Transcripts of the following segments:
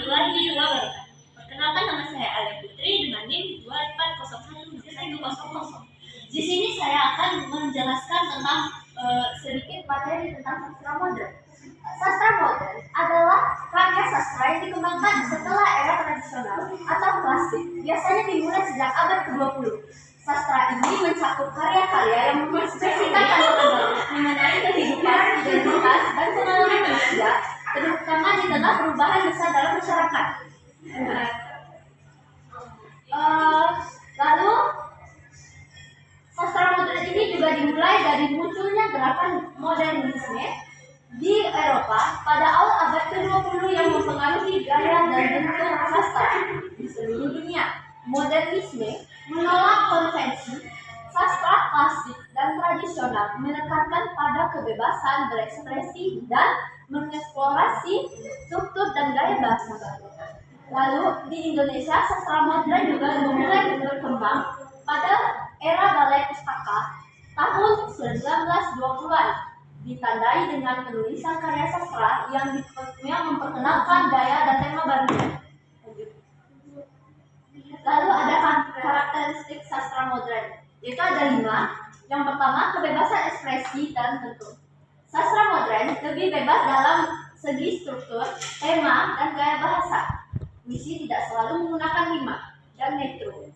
warahmatullahi wabarakatuh. Perkenalkan, nama saya Alia Putri dengan NIM 24016100. Di sini saya akan menjelaskan tentang sedikit materi tentang sastra modern. Sastra modern adalah karya sastra yang dikembangkan setelah era tradisional atau klasik, biasanya dimulai sejak abad ke-20. Sastra ini mencakup karya-karya yang mengekspresikan pandangan baru mengenai kehidupan, identitas, dan pengalaman manusia, terutama di tengah perubahan besar dalam masyarakat. Lalu sastra modern ini juga dimulai dari munculnya gerakan modernisme di Eropa pada awal abad ke-20 yang mempengaruhi gaya dan bentuk sastra di seluruh dunia. Modernisme menolak konvensi sastra klasik dan tradisional, menekankan pada kebebasan berekspresi dan mengeksplorasi struktur dan gaya bahasa baru. Lalu di Indonesia, sastra modern juga mulai berkembang pada era balai pustaka tahun 1920-an, ditandai dengan penulisan karya sastra yang memperkenalkan gaya dan tema barunya. Lalu ada karakteristik sastra modern, yaitu ada 5. Yang pertama, kebebasan ekspresi dan bentuk. Sastra modern lebih bebas dalam segi struktur, tema, dan gaya bahasa. Puisi tidak selalu menggunakan rima dan metro.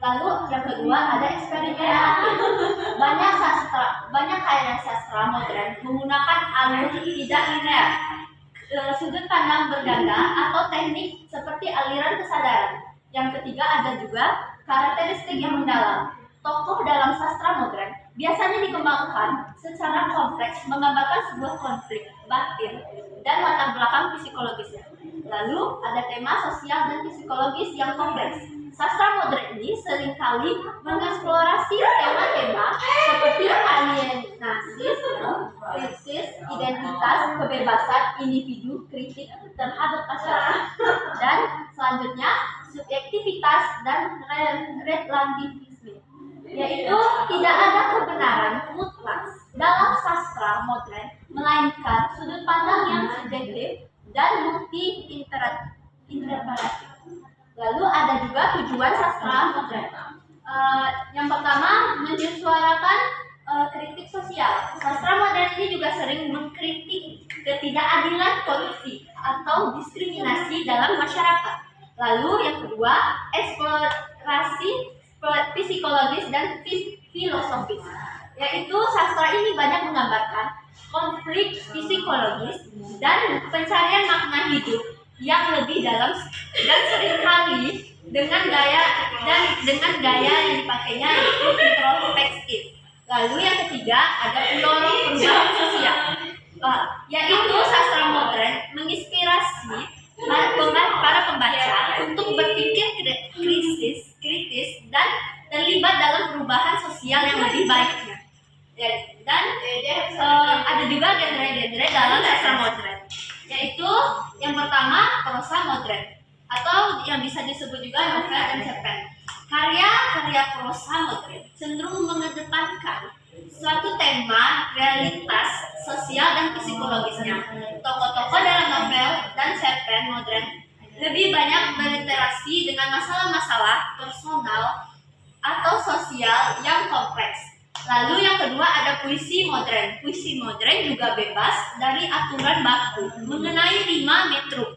Lalu yang kedua ada eksperimen. Banyak karya sastra modern menggunakan alur tidak linear, sudut pandang berganda atau teknik seperti aliran kesadaran. Yang ketiga ada juga karakteristik yang mendalam. Tokoh dalam sastra modern biasanya dikembangkan secara kompleks, menggambarkan sebuah konflik batin dan latar belakang psikologisnya. Lalu ada tema sosial dan psikologis yang kompleks. Sastra modern ini seringkali mengeksplorasi tema-tema seperti alienasi, krisis identitas, kebebasan individu, kritik terhadap masyarakat, dan selanjutnya subjektivitas dan relativisme, yaitu tidak ada kebenaran mutlak dalam sastra modern, melainkan sudut pandang yang subjektif dan multi interpretatif. Lalu ada juga tujuan sastra modern. Yang pertama, menyuarakan kritik sosial. Sastra modern ini juga sering mengkritik ketidakadilan, korupsi, atau diskriminasi dalam masyarakat. Lalu yang kedua, eksplorasi psikologis dan filosofis, yaitu sastra ini banyak menggambarkan konflik psikologis dan pencarian makna hidup yang lebih dalam dan seringkali dengan gaya yang dipakainya yaitu introspektif. Lalu yang ketiga ada pendorong perubahan sosial, yaitu sastra modern menginspirasi para pembaca untuk berpikir kritis dan terlibat dalam perubahan sosial yang lebih baiknya. Dan ada juga genre-genre dalam sastra modern, yaitu yang pertama prosa modern atau yang bisa disebut juga novel dan cerpen. Karya prosa modern cenderung mengedepankan suatu tema, realitas sosial dan psikologisnya. Tokoh-tokoh dalam novel dan cerpen modern lebih banyak berinteraksi dengan masalah-masalah personal atau sosial yang kompleks. Lalu yang kedua ada puisi modern. Puisi modern juga bebas dari aturan baku mengenai rima metro,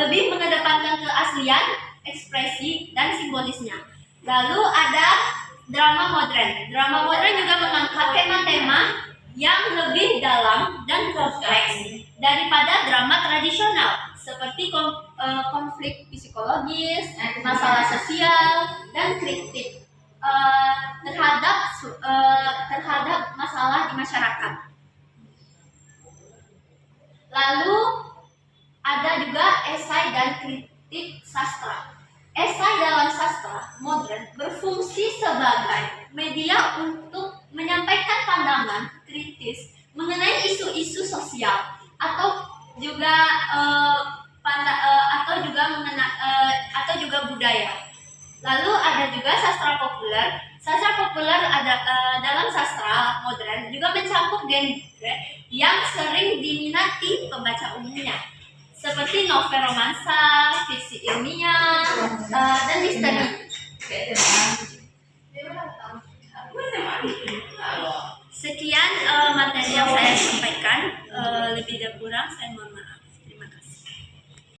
lebih mengedepankan keaslian, ekspresi, dan simbolisnya. Lalu ada drama modern. Drama modern juga mengangkat tema-tema yang lebih dalam dan kompleks daripada drama tradisional, seperti konflik psikologis, masalah sosial, dan kritik terhadap masalah di masyarakat. Lalu ada juga esai dan kritik sastra. Esai dalam sastra modern berfungsi sebagai media untuk menyampaikan pandangan kritis mengenai isu-isu sosial atau juga budaya. Lalu ada juga sastra populer. Sastra populer dalam sastra modern juga mencakup genre yang sering diminati pembaca umumnya, seperti novel romansa, fiksi ilmiah, dan misteri. Sekian materi yang saya sampaikan, lebih dan kurang saya mohon maaf.